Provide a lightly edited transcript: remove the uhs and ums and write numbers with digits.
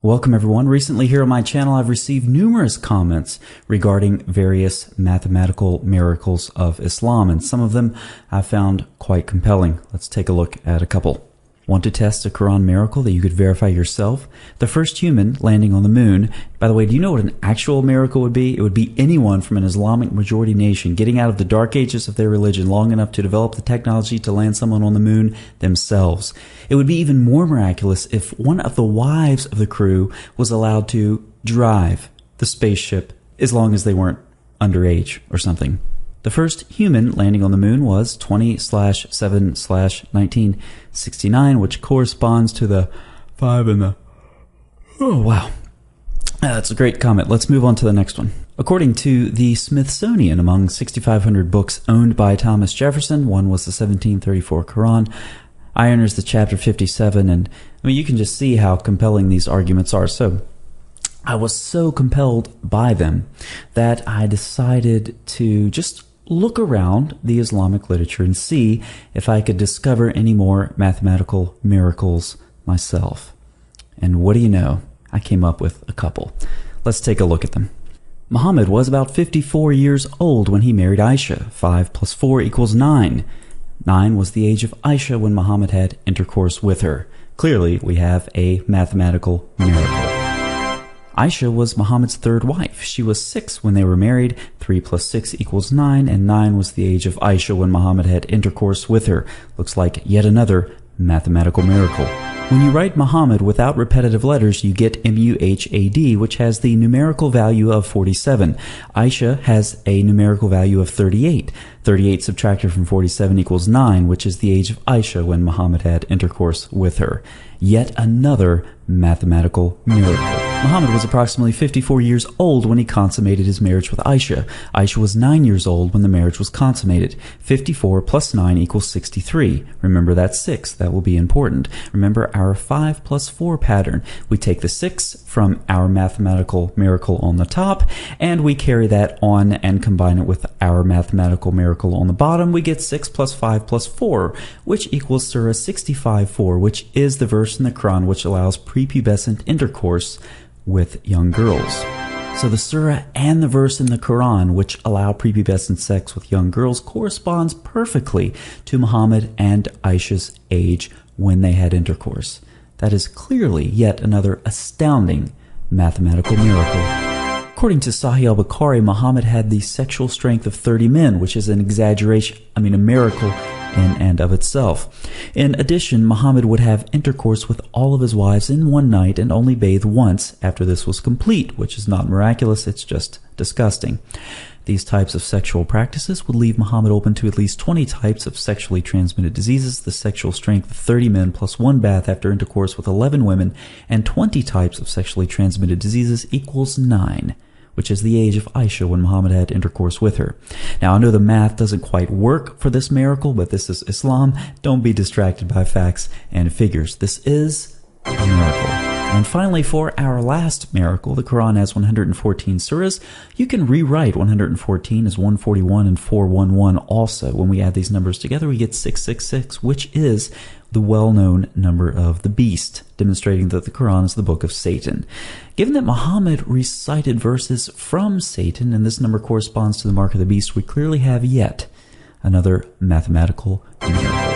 Welcome everyone. Recently here on my channel I've received numerous comments regarding various mathematical miracles of Islam, and some of them I found quite compelling. Let's take a look at a couple. Want to test a Quran miracle that you could verify yourself? The first human landing on the moon. By the way, do you know what an actual miracle would be? It would be anyone from an Islamic majority nation getting out of the dark ages of their religion long enough to develop the technology to land someone on the moon themselves. It would be even more miraculous if one of the wives of the crew was allowed to drive the spaceship as long as they weren't underage or something. The first human landing on the moon was 20/7/1969, which corresponds to the 5 and the... Oh, wow. That's a great comment. Let's move on to the next one. According to the Smithsonian, among 6,500 books owned by Thomas Jefferson, one was the 1734 Quran. I enters the chapter 57, and I mean, you can just see how compelling these arguments are. So I was so compelled by them that I decided to just look around the Islamic literature and see if I could discover any more mathematical miracles myself. And what do you know? I came up with a couple. Let's take a look at them. Muhammad was about 54 years old when he married Aisha. 5 + 4 = 9. 9 was the age of Aisha when Muhammad had intercourse with her. Clearly, we have a mathematical miracle. Aisha was Muhammad's third wife. She was 6 when they were married. 3 + 6 = 9, and 9 was the age of Aisha when Muhammad had intercourse with her. Looks like yet another mathematical miracle. When you write Muhammad without repetitive letters, you get Muhammad, which has the numerical value of 47. Aisha has a numerical value of 38. 38 subtracted from 47 = 9, which is the age of Aisha when Muhammad had intercourse with her. Yet another mathematical miracle. Muhammad was approximately 54 years old when he consummated his marriage with Aisha. Aisha was 9 years old when the marriage was consummated. 54 + 9 = 63. Remember that 6. That will be important. Remember our 5 + 4 pattern. We take the 6 from our mathematical miracle on the top, and we carry that on and combine it with our mathematical miracle on the bottom. We get 6 + 5 + 4, which equals Surah 65:4, which is the verse in the Quran which allows prepubescent intercourse with young girls. So the surah and the verse in the Quran which allow prepubescent sex with young girls corresponds perfectly to Muhammad and Aisha's age when they had intercourse. That is clearly yet another astounding mathematical miracle. According to Sahih al-Bukhari, Muhammad had the sexual strength of 30 men, which is an exaggeration, a miracle in and of itself. In addition, Muhammad would have intercourse with all of his wives in one night and only bathe once after this was complete, which is not miraculous, it's just disgusting. These types of sexual practices would leave Muhammad open to at least 20 types of sexually transmitted diseases, the sexual strength of 30 men plus one bath after intercourse with 11 women, and 20 types of sexually transmitted diseases equals 9. Which is the age of Aisha when Muhammad had intercourse with her. Now, I know the math doesn't quite work for this miracle, but this is Islam. Don't be distracted by facts and figures. This is a miracle. And finally, for our last miracle, the Quran has 114 surahs. You can rewrite 114 as 141 and 411 also. When we add these numbers together, we get 666, which is the well-known number of the beast, demonstrating that the Quran is the book of Satan. Given that Muhammad recited verses from Satan, and this number corresponds to the mark of the beast, we clearly have yet another mathematical miracle.